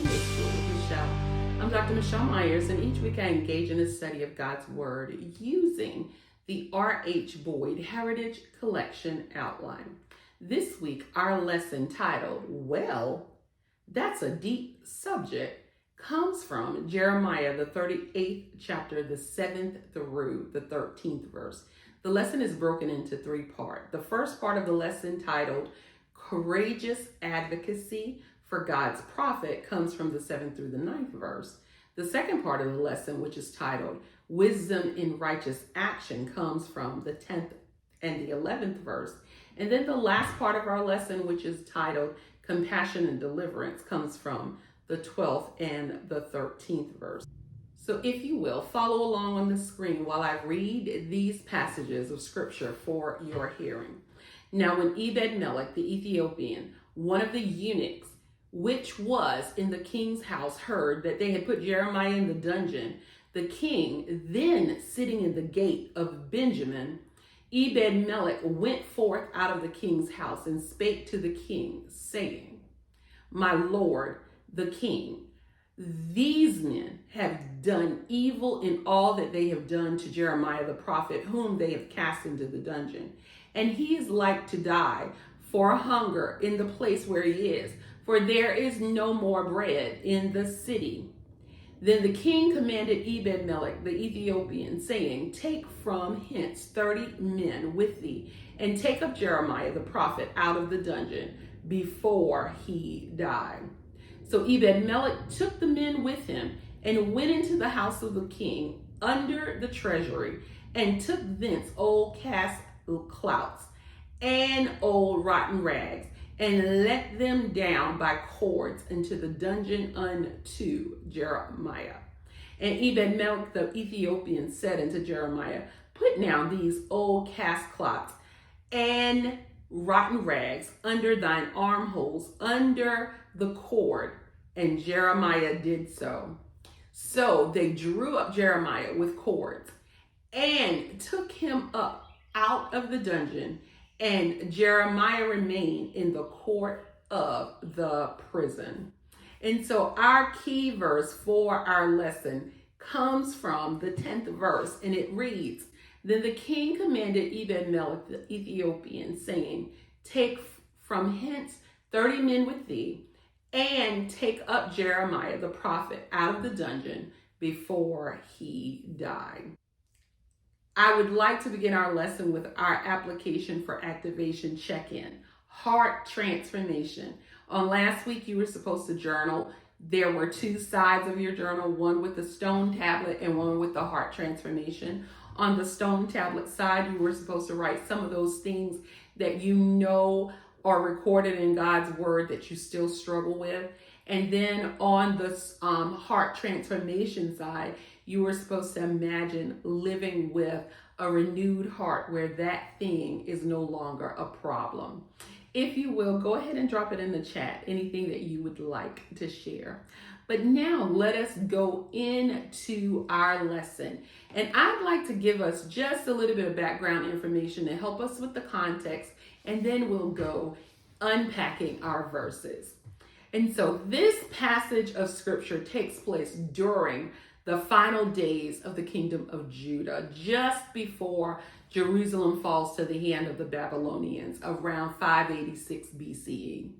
Sunday School with Michelle. I'm Dr. Michelle Myers, and each week I engage in a study of God's Word using the R.H. Boyd Heritage Collection Outline. This week, our lesson titled, Well, That's a Deep Subject, comes from Jeremiah, the 38th chapter, the 7th through the 13th verse. The lesson is broken into three parts. The first part of the lesson, titled Courageous Advocacy for God's Prophet, comes from the 7th through the 9th verse. The second part of the lesson, which is titled Wisdom in Righteous Action, comes from the 10th and the 11th verse. And then the last part of our lesson, which is titled Compassion and Deliverance, comes from the 12th and the 13th verse. So if you will, follow along on the screen while I read these passages of scripture for your hearing. Now, when Ebed-Melech, the Ethiopian, one of the eunuchs, which was in the king's house, heard that they had put Jeremiah in the dungeon, the king, then sitting in the gate of Benjamin, Ebed-Melech went forth out of the king's house and spake to the king, saying, My lord, the king, these men have done evil in all that they have done to Jeremiah the prophet, whom they have cast into the dungeon. And he is like to die for hunger in the place where he is, for there is no more bread in the city. Then the king commanded Ebed-Melech the Ethiopian, saying, Take from hence 30 men with thee, and take up Jeremiah the prophet out of the dungeon before he die. So Ebed-Melech took the men with him and went into the house of the king under the treasury, and took thence old cast clouts and old rotten rags, and let them down by cords into the dungeon unto Jeremiah. And Ebed-Melech the Ethiopian said unto Jeremiah, Put now these old cast clouts and rotten rags under thine armholes, under the cord. And Jeremiah did so. So they drew up Jeremiah with cords and took him up out of the dungeon, and Jeremiah remained in the court of the prison. And so our key verse for our lesson comes from the 10th verse, and it reads, Then the king commanded Ebed-Melech the Ethiopian, saying, Take from hence 30 men with thee, and take up Jeremiah the prophet out of the dungeon before he died. I would like to begin our lesson with our application for activation check-in, heart transformation. On last week, you were supposed to journal. There were two sides of your journal, one with the stone tablet and one with the heart transformation. On the stone tablet side, you were supposed to write some of those things that you know are recorded in God's word that you still struggle with. And then on the heart transformation side, you were supposed to imagine living with a renewed heart where that thing is no longer a problem. If you will, go ahead and drop it in the chat, anything that you would like to share. But now let us go into our lesson. And I'd like to give us just a little bit of background information to help us with the context, and then we'll go unpacking our verses. And so this passage of scripture takes place during the final days of the kingdom of Judah, just before Jerusalem falls to the hand of the Babylonians around 586 BCE.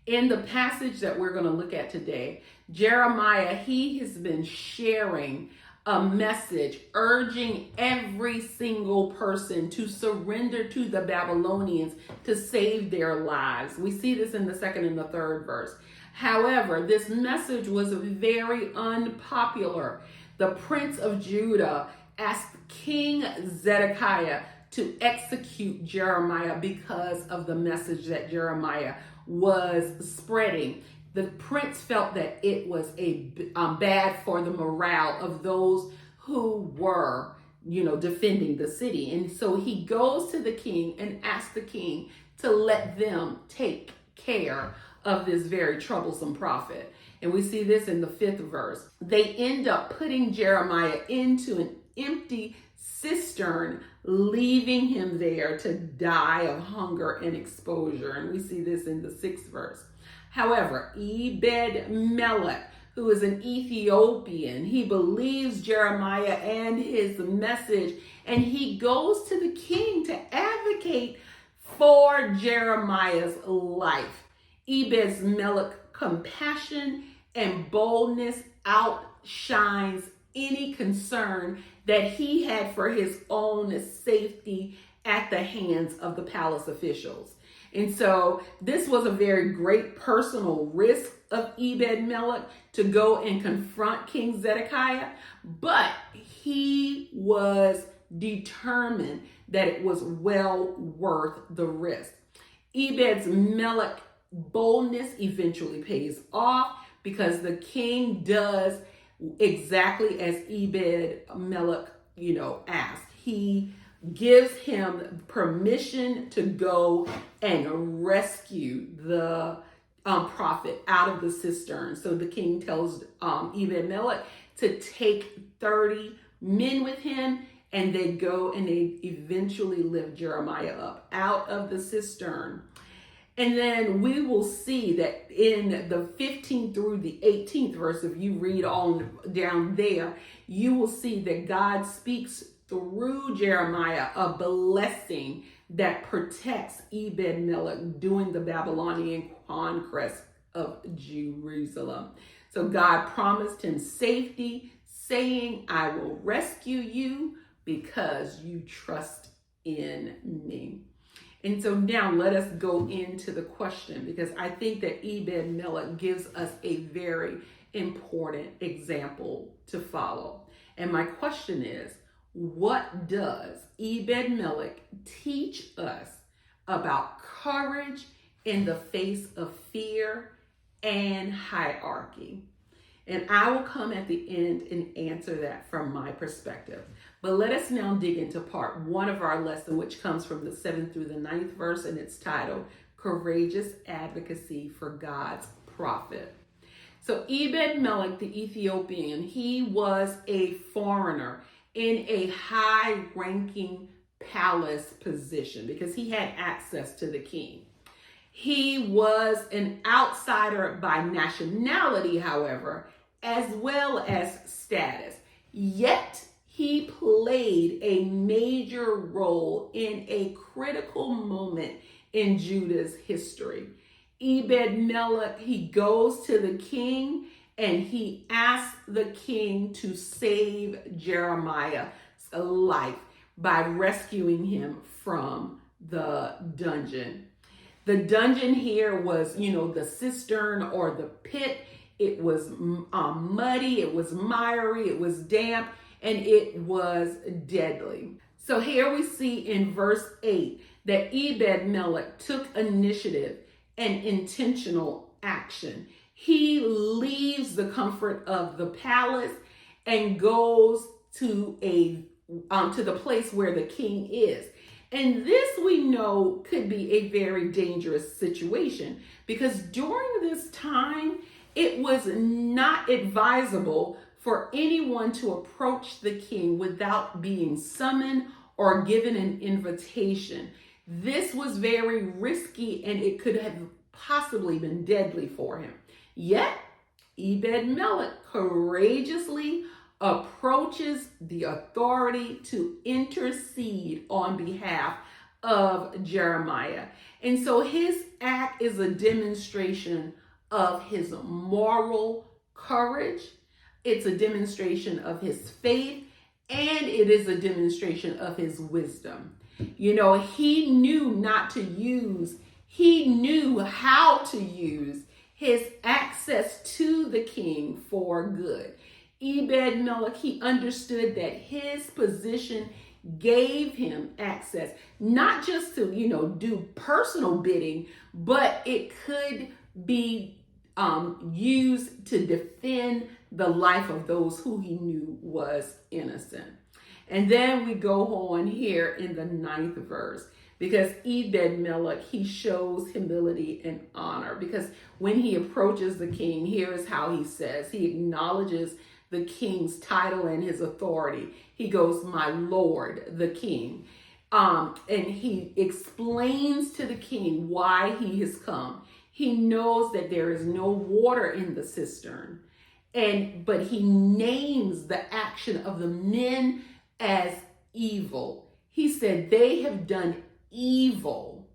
In the passage that we're going to look at today, Jeremiah, he has been sharing a message urging every single person to surrender to the Babylonians to save their lives. We see this in the 2nd and the 3rd verse. However, this message was very unpopular. The prince of Judah asked King Zedekiah to execute Jeremiah because of the message that Jeremiah was spreading. The prince felt that it was bad for the morale of those who were, defending the city. And so he goes to the king and asks the king to let them take care of this very troublesome prophet. And we see this in the 5th verse. They end up putting Jeremiah into an empty cistern, leaving him there to die of hunger and exposure. And we see this in the 6th verse. However, Ebed-Melech, who is an Ethiopian, he believes Jeremiah and his message, and he goes to the king to advocate for Jeremiah's life. Ebed-Melech's compassion and boldness outshines any concern that he had for his own safety at the hands of the palace officials. And so this was a very great personal risk of Ebed-Melech to go and confront King Zedekiah, but he was determined that it was well worth the risk. Ebed-Melech's boldness eventually pays off because the king does exactly as Ebed-Melech, asked. He gives him permission to go and rescue the prophet out of the cistern. So the king tells Ebed-Melech to take 30 men with him, and they go and they eventually lift Jeremiah up out of the cistern. And then we will see that in the 15th through the 18th verse, if you read on down there, you will see that God speaks through Jeremiah a blessing that protects Ebed-Melech during the Babylonian conquest of Jerusalem. So God promised him safety, saying, I will rescue you because you trust in me. And so now let us go into the question, because I think that Ebed-Melech gives us a very important example to follow. And my question is, what does Ebed-Melech teach us about courage in the face of fear and hierarchy? And I will come at the end and answer that from my perspective. But let us now dig into part one of our lesson, which comes from the 7th through the 9th verse, and it's titled, Courageous Advocacy for God's Prophet. So Ebed-Melech, the Ethiopian, he was a foreigner in a high-ranking palace position because he had access to the king. He was an outsider by nationality, however, as well as status. Yet, he played a major role in a critical moment in Judah's history. Ebed-Melech, he goes to the king and he asks the king to save Jeremiah's life by rescuing him from the dungeon. The dungeon here was, the cistern or the pit. It was muddy, it was miry, it was damp, and it was deadly. So here we see in verse 8 that Ebed-Melech took initiative and intentional action. He leaves the comfort of the palace and goes to the place where the king is. And this we know could be a very dangerous situation because during this time, it was not advisable for anyone to approach the king without being summoned or given an invitation. This was very risky and it could have possibly been deadly for him. Yet, Ebed-Melech courageously approaches the authority to intercede on behalf of Jeremiah. And so his act is a demonstration of his moral courage. It's a demonstration of his faith, and it is a demonstration of his wisdom. He knew he knew how to use his access to the king for good. Ebed-Melech, he understood that his position gave him access, not just to, do personal bidding, but it could be used to defend the life of those who he knew was innocent. And then we go on here in the 9th verse, because Ebed-Melech, he shows humility and honor, because when he approaches the king, here is how he says, he acknowledges the king's title and his authority. He goes, my lord, the king. And he explains to the king why he has come. He knows that there is no water in the cistern. But he names the action of the men as evil. He said they have done evil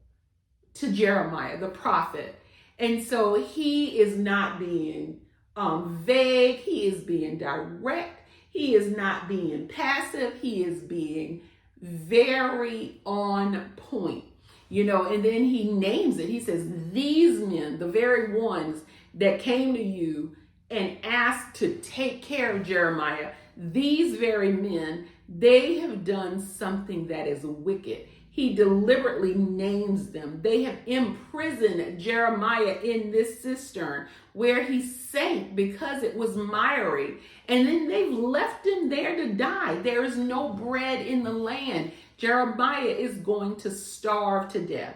to Jeremiah, the prophet. And so he is not being vague. He is being direct. He is not being passive. He is being very on point, and then he names it. He says, these men, the very ones that came to you and asked to take care of Jeremiah, these very men, they have done something that is wicked. He deliberately names them. They have imprisoned Jeremiah in this cistern where he sank because it was miry. And then they've left him there to die. There is no bread in the land. Jeremiah is going to starve to death.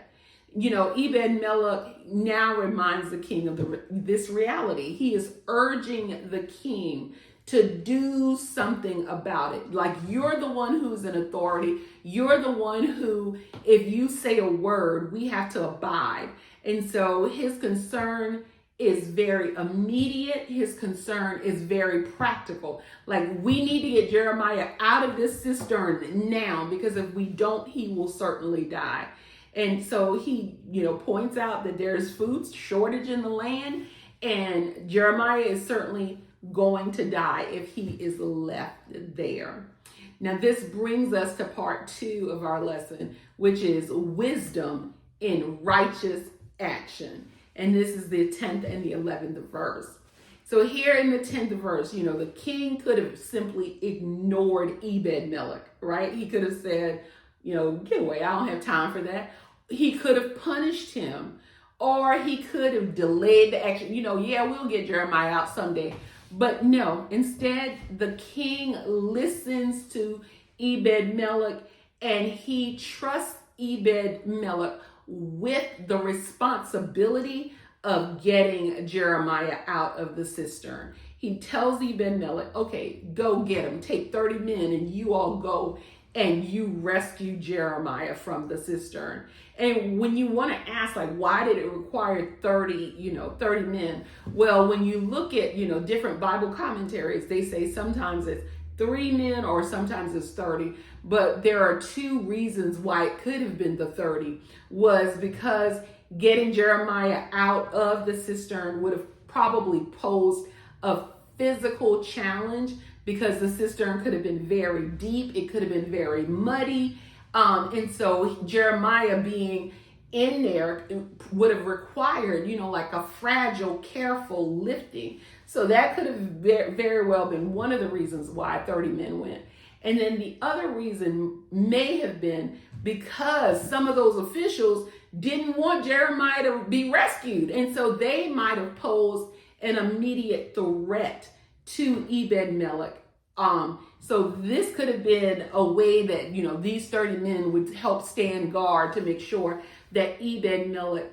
Ebed-Melech now reminds the king of this reality. He is urging the king to do something about it. Like, you're the one who's in authority. You're the one who, if you say a word, we have to abide. And so his concern is very immediate. His concern is very practical. Like, we need to get Jeremiah out of this cistern now, because if we don't, he will certainly die. And so he, points out that there's food shortage in the land, and Jeremiah is certainly going to die if he is left there. Now, this brings us to part 2 of our lesson, which is wisdom in righteous action. And this is the 10th and the 11th verse. So here in the 10th verse, the king could have simply ignored Ebed-Melech, right? He could have said, get away, I don't have time for that. He could have punished him, or he could have delayed the action. We'll get Jeremiah out someday. But no, instead, the king listens to Ebed-Melech, and he trusts Ebed-Melech with the responsibility of getting Jeremiah out of the cistern. He tells Ebed-Melech, okay, go get him. Take 30 men and you all go and you rescue Jeremiah from the cistern. And when you want to ask, like, why did it require 30 men? Well, when you look at, different Bible commentaries, they say sometimes it's 3 men or sometimes it's 30. But there are 2 reasons why it could have been the 30, was because getting Jeremiah out of the cistern would have probably posed a physical challenge, because the cistern could have been very deep. It could have been very muddy. And so Jeremiah being in there would have required, like a fragile, careful lifting. So that could have very well been one of the reasons why 30 men went. And then the other reason may have been because some of those officials didn't want Jeremiah to be rescued. And so they might have posed an immediate threat to Ebed-Melech. So this could have been a way that, these 30 men would help stand guard to make sure that Ebed-Melech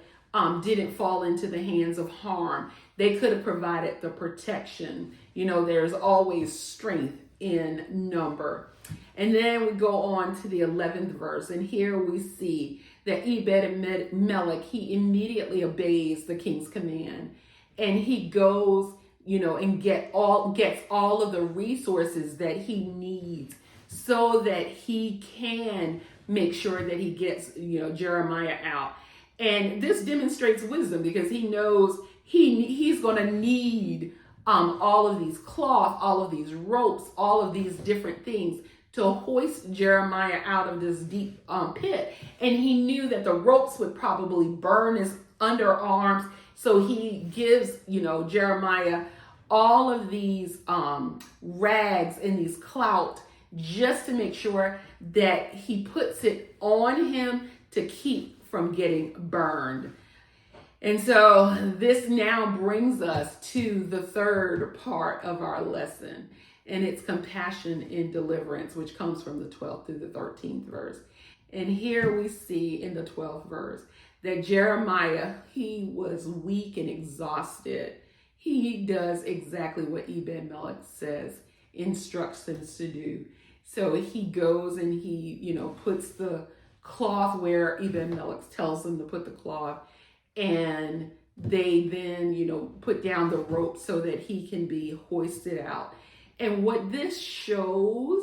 didn't fall into the hands of harm. They could have provided the protection. There's always strength in number. And then we go on to the 11th verse, and here we see that Ebed-Melech, he immediately obeys the king's command, and he goes, and gets all of the resources that he needs so that he can make sure that he gets, Jeremiah out. And this demonstrates wisdom, because he knows he's going to need all of these cloth, all of these ropes, all of these different things to hoist Jeremiah out of this deep pit. And he knew that the ropes would probably burn his underarms. So he gives, Jeremiah all of these rags and these clout, just to make sure that he puts it on him to keep from getting burned. And so this now brings us to the 3rd part of our lesson, and it's compassion in deliverance, which comes from the 12th through the 13th verse. And here we see in the 12th verse that Jeremiah, he was weak and exhausted. He does exactly what Ebed-Melech instructs him to do. So he goes and he, puts the cloth where Ebed-Melech tells him to put the cloth, and they then, put down the rope so that he can be hoisted out. And what this shows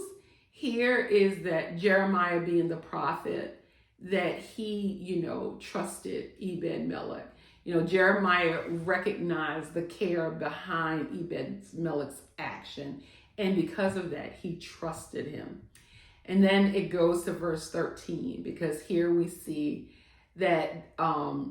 here is that Jeremiah, being the prophet, that he, trusted Ebed-Melech. Jeremiah recognized the care behind Ebed-Melech's action. And because of that, he trusted him. And then it goes to verse 13, because here we see that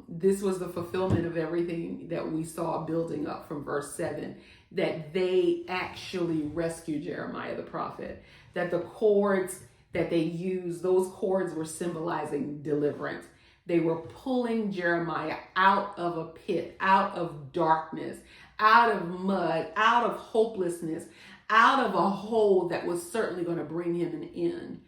this was the fulfillment of everything that we saw building up from verse 7, that they actually rescued Jeremiah the prophet, that the cords that they used, those cords were symbolizing deliverance. They were pulling Jeremiah out of a pit, out of darkness, out of mud, out of hopelessness, out of a hole that was certainly going to bring him an end.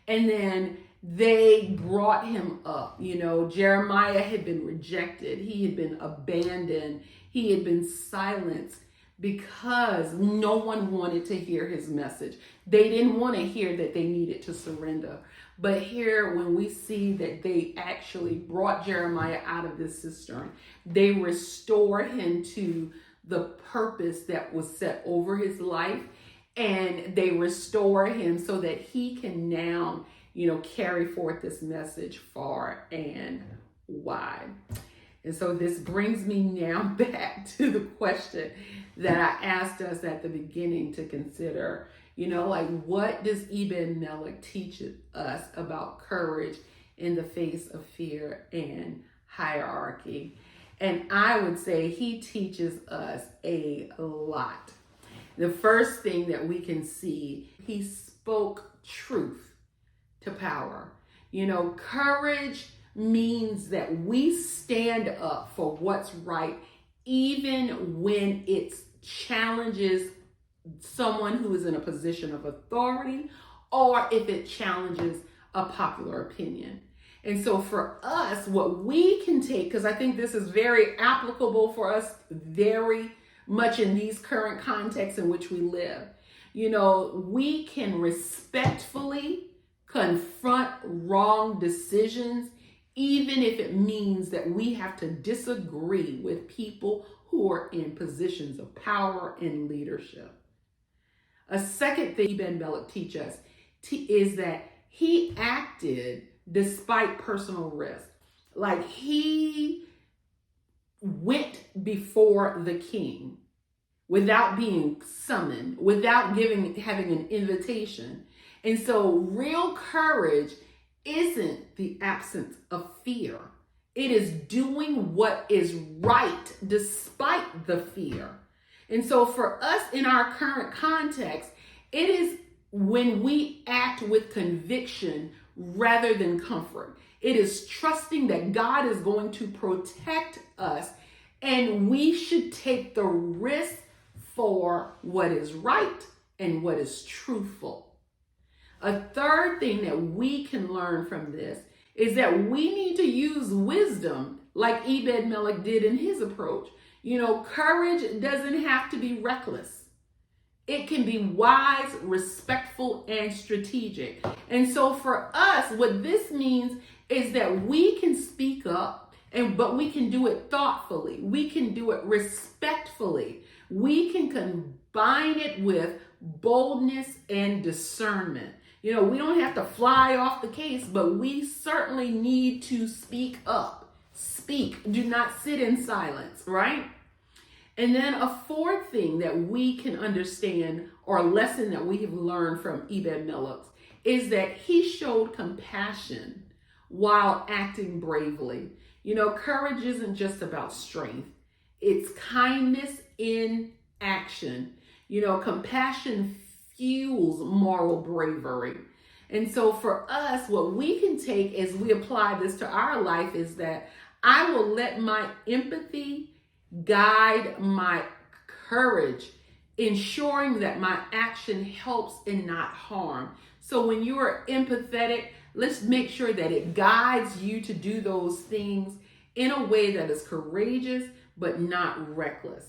And then they brought him up. Jeremiah had been rejected. He had been abandoned. He had been silenced because no one wanted to hear his message. They didn't want to hear that they needed to surrender. But here, when we see that they actually brought Jeremiah out of this cistern, they restore him to the purpose that was set over his life, and they restore him so that he can now, carry forth this message far and wide. And so this brings me now back to the question that I asked us at the beginning to consider. What does Ebed-Melech teach us about courage in the face of fear and hierarchy? And I would say he teaches us a lot. The first thing that we can see, he spoke truth to power. Courage means that we stand up for what's right, even when it challenges someone who is in a position of authority, or if it challenges a popular opinion. And so for us, what we can take, because I think this is very applicable for us very much in these current contexts in which we live, we can respectfully confront wrong decisions, even if it means that we have to disagree with people who are in positions of power and leadership. A second thing Ebed-Melech teaches us is that he acted despite personal risk. Like, he went before the king without being summoned, without having an invitation. And so real courage isn't the absence of fear. It is doing what is right despite the fear. And so for us in our current context, it is when we act with conviction rather than comfort. It is trusting that God is going to protect us, and we should take the risk for what is right and what is truthful. A third thing that we can learn from this is that we need to use wisdom like Ebed-Melech did in his approach. Courage doesn't have to be reckless. It can be wise, respectful, and strategic. And so for us, what this means is that we can speak up, but we can do it thoughtfully. We can do it respectfully. We can combine it with boldness and discernment. We don't have to fly off the case, but we certainly need to speak up. Speak. Do not sit in silence, right? And then a fourth thing that we can understand, or a lesson that we have learned from Ebed-Melech, is that he showed compassion while acting bravely. Courage isn't just about strength. It's kindness in action. Compassion fuels moral bravery. And so for us, what we can take as we apply this to our life is that I will let my empathy guide my courage, ensuring that my action helps and not harm. So when you are empathetic, let's make sure that it guides you to do those things in a way that is courageous but not reckless.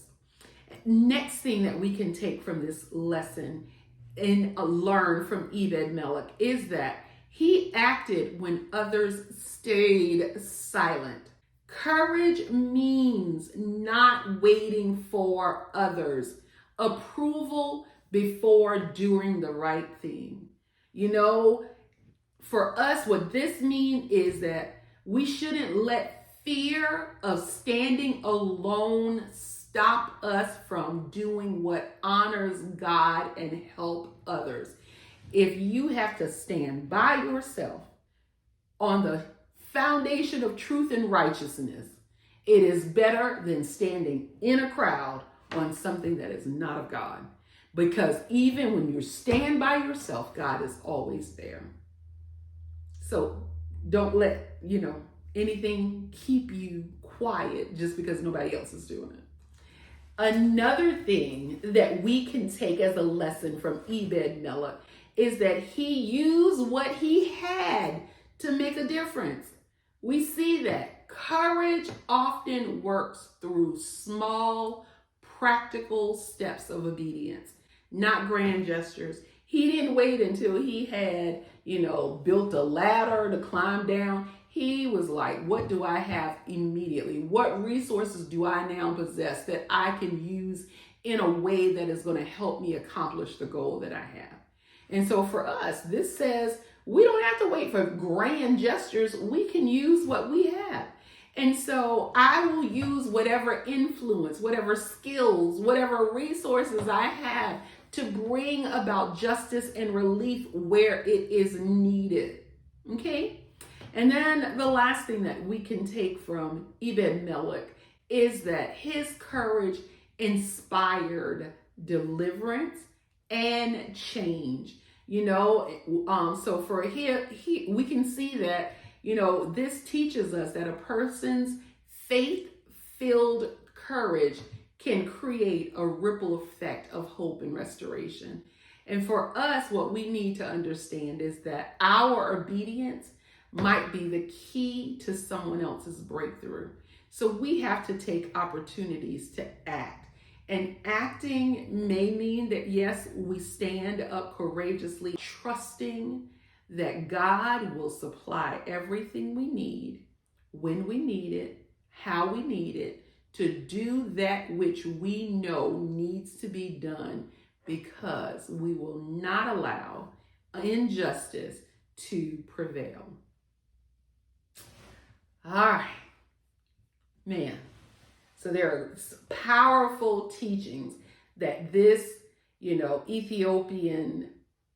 Next thing that we can take from this lesson and learn from Ebed-Melech is that he acted when others stayed silent. Courage means not waiting for others' approval before doing the right thing. For us, what this means is that we shouldn't let fear of standing alone stop us from doing what honors God and help others. If you have to stand by yourself on the foundation of truth and righteousness, it is better than standing in a crowd on something that is not of God. Because even when you stand by yourself, God is always there. So don't let, anything keep you quiet just because nobody else is doing it. Another thing that we can take as a lesson from Ebed-Melech is that he used what he had to make a difference. We see that courage often works through small, practical steps of obedience, not grand gestures. He didn't wait until he had, built a ladder to climb down. He was like, what do I have immediately? What resources do I now possess that I can use in a way that is going to help me accomplish the goal that I have? And so for us, this says we don't have to wait for grand gestures. We can use what we have. And so I will use whatever influence, whatever skills, whatever resources I have to bring about justice and relief where it is needed. Okay? And then the last thing that we can take from Ebed-Melech is that his courage inspired deliverance and change. So for him, we can see that, this teaches us that a person's faith-filled courage can create a ripple effect of hope and restoration. And for us, what we need to understand is that our obedience might be the key to someone else's breakthrough. So we have to take opportunities to act. And acting may mean that, yes, we stand up courageously, trusting that God will supply everything we need, when we need it, how we need it, to do that which we know needs to be done, because we will not allow injustice to prevail. All right, man. So there are powerful teachings that this, Ethiopian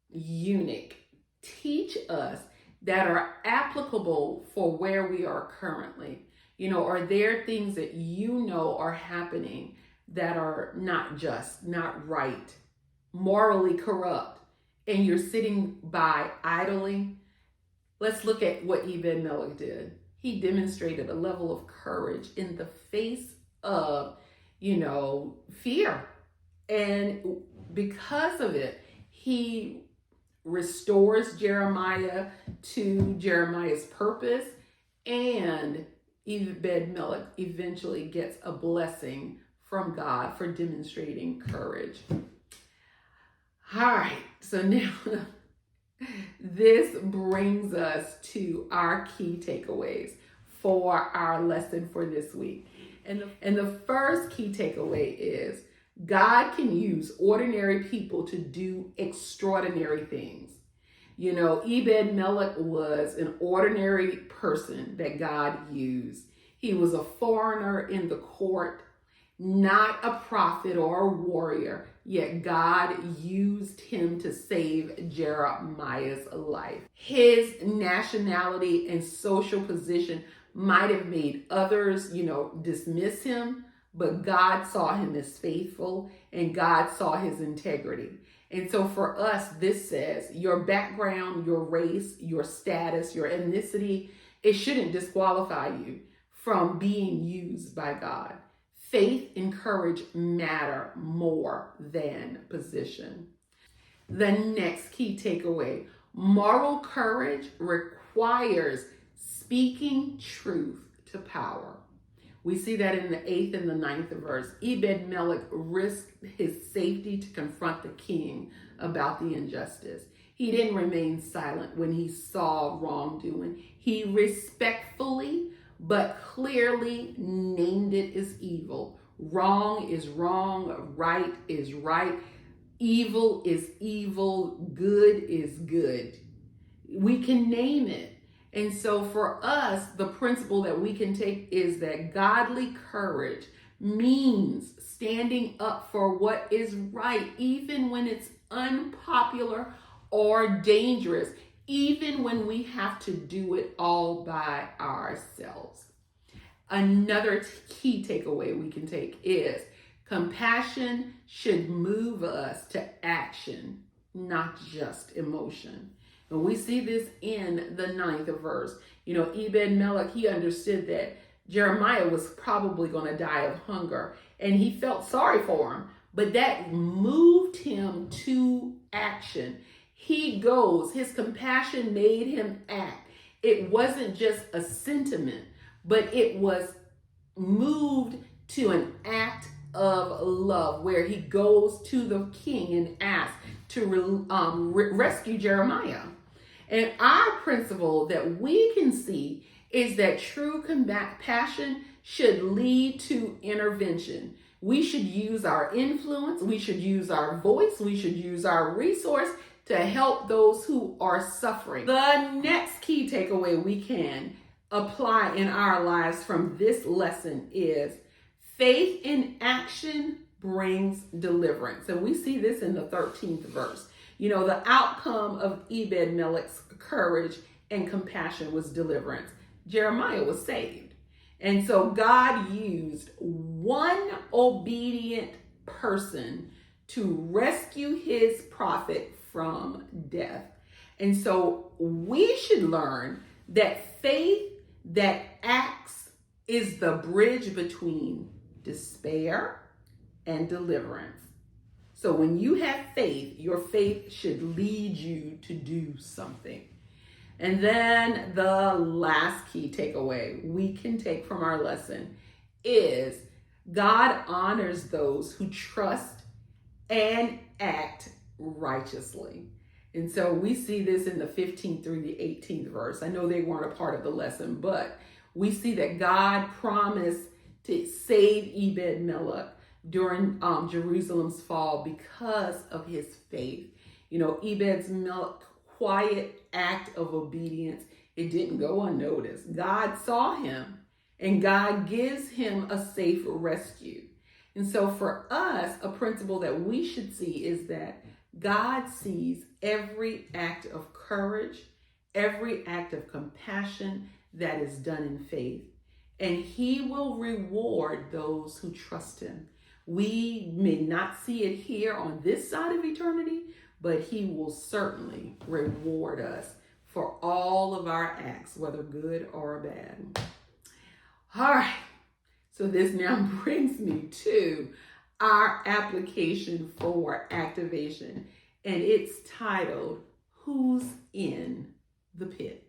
eunuch teach us that are applicable for where we are currently. Are there things that are happening that are not just, not right, morally corrupt, and you're sitting by idly? Let's look at what Ebed-Melech did. He demonstrated a level of courage in the face of, fear. And because of it, he restores Jeremiah to Jeremiah's purpose, and Ebed-Melech eventually gets a blessing from God for demonstrating courage. All right, so now this brings us to our key takeaways for our lesson for this week. And the first key takeaway is God can use ordinary people to do extraordinary things. Ebed-Melech was an ordinary person that God used. He was a foreigner in the court, not a prophet or a warrior, yet God used him to save Jeremiah's life. His nationality and social position might have made others, dismiss him, but God saw him as faithful, and God saw his integrity. And so for us, this says your background, your race, your status, your ethnicity, it shouldn't disqualify you from being used by God. Faith and courage matter more than position. The next key takeaway: moral courage requires speaking truth to power. We see that in the 8th and the 9th verse. Ebed-Melech risked his safety to confront the king about the injustice. He didn't remain silent when he saw wrongdoing. He respectfully but clearly named it as evil. Wrong is wrong, right is right, evil is evil, good is good. We can name it. And so for us, the principle that we can take is that godly courage means standing up for what is right, even when it's unpopular or dangerous, even when we have to do it all by ourselves. Another key takeaway we can take is compassion should move us to action, not just emotion. And we see this in the 9th verse. Ebed-Melech, he understood that Jeremiah was probably going to die of hunger, and he felt sorry for him, but that moved him to action. He goes, his compassion made him act. It wasn't just a sentiment, but it was moved to an act of love, where he goes to the king and asks to rescue Jeremiah. And our principle that we can see is that true compassion should lead to intervention. We should use our influence, we should use our voice, we should use our resource to help those who are suffering. The next key takeaway we can apply in our lives from this lesson is faith in action brings deliverance. And we see this in the 13th verse. The outcome of Ebed-Melech's courage and compassion was deliverance. Jeremiah was saved. And so God used one obedient person to rescue his prophet from death. And so we should learn that faith that acts is the bridge between despair and deliverance. So when you have faith, your faith should lead you to do something. And then the last key takeaway we can take from our lesson is God honors those who trust and act righteously. And so we see this in the 15th through the 18th verse. I know they weren't a part of the lesson, but we see that God promised to save Ebed-Melech during Jerusalem's fall because of his faith. Ebed-Melech's quiet act of obedience, it didn't go unnoticed. God saw him, and God gives him a safe rescue. And so for us, a principle that we should see is that God sees every act of courage, every act of compassion that is done in faith, and he will reward those who trust him. We may not see it here on this side of eternity, but he will certainly reward us for all of our acts, whether good or bad. All right, so this now brings me to our application for activation, and it's titled, Who's in the Pit?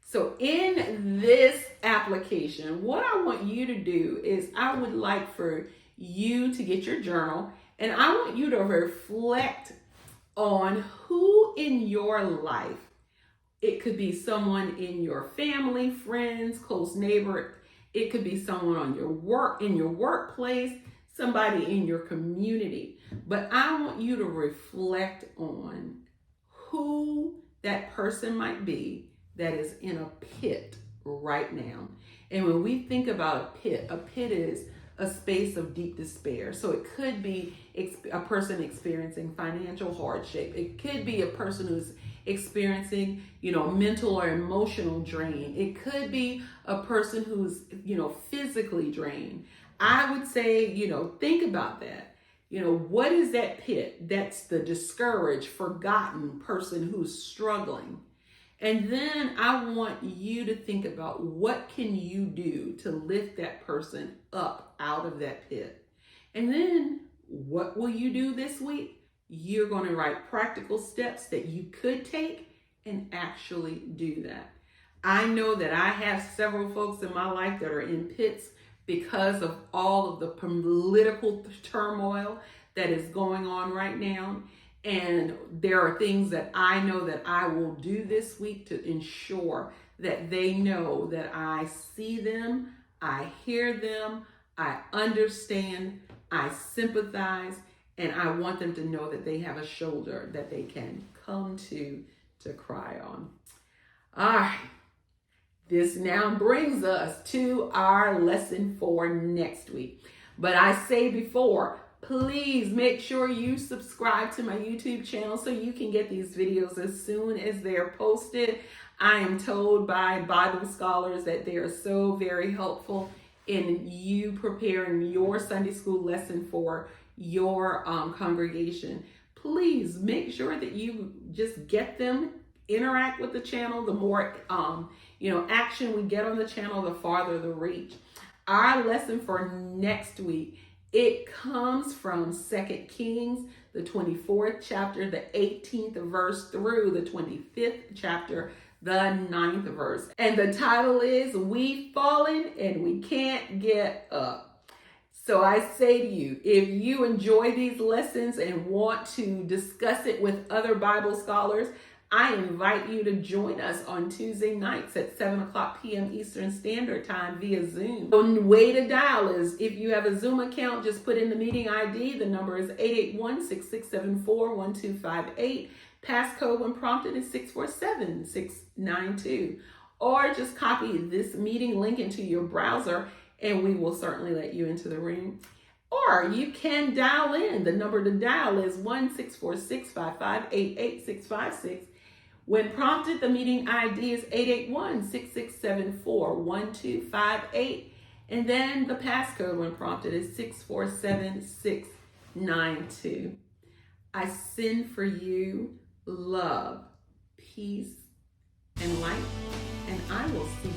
So in this application, what I want you to do is I would like for you to get your journal, and I want you to reflect on who in your life, it could be someone in your family, friends, close neighbor, it could be someone on your work, in your workplace, somebody in your community. But I want you to reflect on who that person might be that is in a pit right now. And when we think about a pit is a space of deep despair. So it could be a person experiencing financial hardship. It could be a person who's experiencing, mental or emotional drain. It could be a person who's, physically drained. I would say, think about that. What is that pit? That's the discouraged, forgotten person who's struggling. And then I want you to think about what can you do to lift that person up out of that pit. And then what will you do this week? You're going to write practical steps that you could take and actually do that. I know that I have several folks in my life that are in pits because of all of the political turmoil that is going on right now. And there are things that I know that I will do this week to ensure that they know that I see them, I hear them, I understand, I sympathize, and I want them to know that they have a shoulder that they can come to cry on. All right. This now brings us to our lesson for next week. But I say before, please make sure you subscribe to my YouTube channel so you can get these videos as soon as they're posted. I am told by Bible scholars that they are so very helpful in you preparing your Sunday school lesson for your congregation. Please make sure that you just get them, interact with the channel. The more action we get on the channel, the farther the reach. Our lesson for next week, it comes from 2 Kings, the 24th chapter, the 18th verse through the 25th chapter, the 9th verse. And the title is, We've Fallen and We Can't Get Up. So I say to you, if you enjoy these lessons and want to discuss it with other Bible scholars, I invite you to join us on Tuesday nights at 7:00 p.m. Eastern Standard Time via Zoom. The way to dial is, if you have a Zoom account, just put in the meeting ID. The number is 881-6674-1258. Passcode when prompted is 647692. Or just copy this meeting link into your browser and we will certainly let you into the room. Or you can dial in. The number to dial is 1-646-558-8656. When prompted, the meeting ID is 881-6674-1258. And then the passcode when prompted is 647692. I send for you love, peace, and light, and I will see